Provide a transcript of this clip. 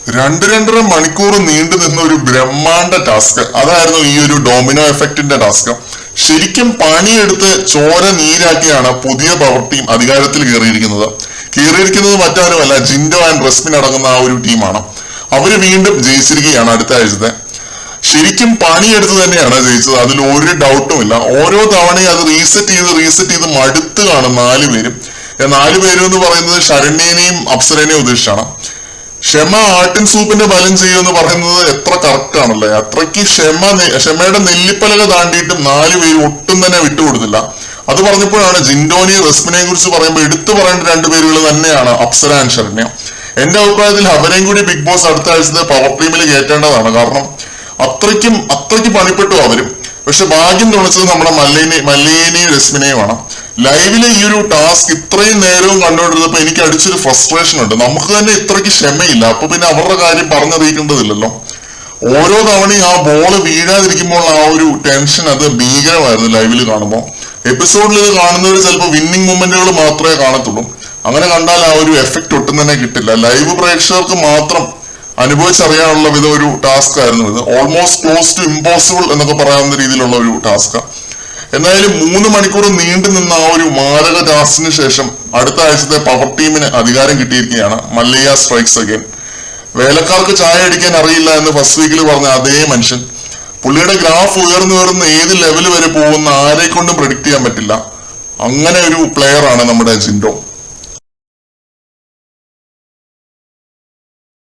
2.5 മണിക്കൂർ നീണ്ടു നിന്ന ഒരു ബ്രഹ്മാണ്ഡ ടാസ്ക് അതായിരുന്നു ഈ ഒരു ഡൊമിനോ എഫക്റ്റിന്റെ ടാസ്ക്. ശരിക്കും പണിയെടുത്ത് ചോര നീരാക്കിയാണ് പുതിയ പവർ ടീം അധികാരത്തിൽ കയറിയിരിക്കുന്നത് മറ്റാരുമല്ല, ജിൻഡോ ആൻഡ് റസ്മിൻ അടങ്ങുന്ന ആ ഒരു ടീമാണ്. അവര് വീണ്ടും ജയിച്ചിരിക്കുകയാണ് അടുത്ത ആഴ്ചത്തെ. ശരിക്കും പണിയെടുത്ത് തന്നെയാണ് ജയിച്ചത്, അതിൽ ഒരു ഡൗട്ടും ഇല്ല. ഓരോ തവണയും അത് റീസെറ്റ് ചെയ്ത് മടുത്ത് കാണും 4 പേരും. 4 പേരും എന്ന് പറയുന്നത് ശരണ്യനെയും അപ്സരനെയും ഉദ്ദേശിച്ചാണ്. ക്ഷമ ആട്ടിൻ സൂപ്പിന്റെ ബലം ചെയ്യുമെന്ന് പറയുന്നത് എത്ര കറക്റ്റ് ആണല്ലേ. അത്രയ്ക്ക് ക്ഷമയുടെ നെല്ലിപ്പലക താണ്ടിയിട്ടും 4 പേര് ഒട്ടും തന്നെ വിട്ടുകൊടുത്തില്ല. അത് പറഞ്ഞപ്പോഴാണ് ജിൻഡോനെയും റസ്മിനെയും കുറിച്ച് പറയുമ്പോൾ എടുത്തു പറയേണ്ട 2 പേരുകൾ തന്നെയാണ് അപ്സര ആൻഡ് ശരണ്യ. എന്റെ അഭിപ്രായത്തിൽ അവരെയും കൂടി ബിഗ് ബോസ് അടുത്ത ആഴ്ചത്തെ പവർ ടീമിൽ കയറ്റേണ്ടതാണ്. കാരണം അത്രയ്ക്ക് പണിപ്പെട്ടു അവരും. പക്ഷെ ഭാഗ്യം തുണച്ചത് നമ്മുടെ മല്ലിയേനെയും രശ്മിനെയുമാണ്. ലൈവിലെ ഈ ഒരു ടാസ്ക് ഇത്രയും നേരവും കണ്ടുകൊണ്ടിരുന്നപ്പോ എനിക്ക് അടിച്ചൊരു ഫ്രസ്ട്രേഷൻ ഉണ്ട്. നമുക്ക് തന്നെ ഇത്രയ്ക്ക് ക്ഷമയില്ല, അപ്പൊ പിന്നെ അവരുടെ കാര്യം പറഞ്ഞറിയിക്കേണ്ടതില്ലല്ലോ. ഓരോ തവണയും ആ ബോള് വീഴാതിരിക്കുമ്പോൾ ആ ഒരു ടെൻഷൻ അത് ഭീകരമായിരുന്നു ലൈവിൽ കാണുമ്പോൾ. എപ്പിസോഡിൽ ഇത് കാണുന്നവർ ചിലപ്പോൾ വിന്നിങ് മൊമെന്റുകൾ മാത്രമേ കാണത്തുള്ളൂ. അങ്ങനെ കണ്ടാൽ ആ ഒരു എഫക്റ്റ് ഒട്ടും തന്നെ കിട്ടില്ല. ലൈവ് പ്രേക്ഷകർക്ക് മാത്രം അനുഭവിച്ചറിയാനുള്ള വിധം ഒരു ടാസ്ക് ആയിരുന്നു ഇത്. ഓൾമോസ്റ്റ് ക്ലോസ് ടു ഇമ്പോസിബിൾ എന്നൊക്കെ പറയാവുന്ന രീതിയിലുള്ള ഒരു ടാസ്ക്. എന്തായാലും 3 മണിക്കൂർ നീണ്ടു നിന്ന ആ ഒരു മാരക ടാസ്കിന് ശേഷം അടുത്ത ആഴ്ചത്തെ പവർ ടീമിന് അധികാരം കിട്ടിയിരിക്കുകയാണ്. Mallayya strikes again. വേലക്കാർക്ക് ചായ അടിക്കാൻ അറിയില്ല എന്ന് ഫസ്റ്റ് വീക്കിൽ പറഞ്ഞ അതേ മനുഷ്യൻ. പുള്ളിയുടെ ഗ്രാഫ് ഉയർന്ന് ഏത് ലെവൽ വരെ പോകുന്ന ആരെ കൊണ്ടും പ്രെഡിക്ട് ചെയ്യാൻ പറ്റില്ല. അങ്ങനെ ഒരു പ്ലെയർ ആണ് നമ്മുടെ ജിൻഡോ.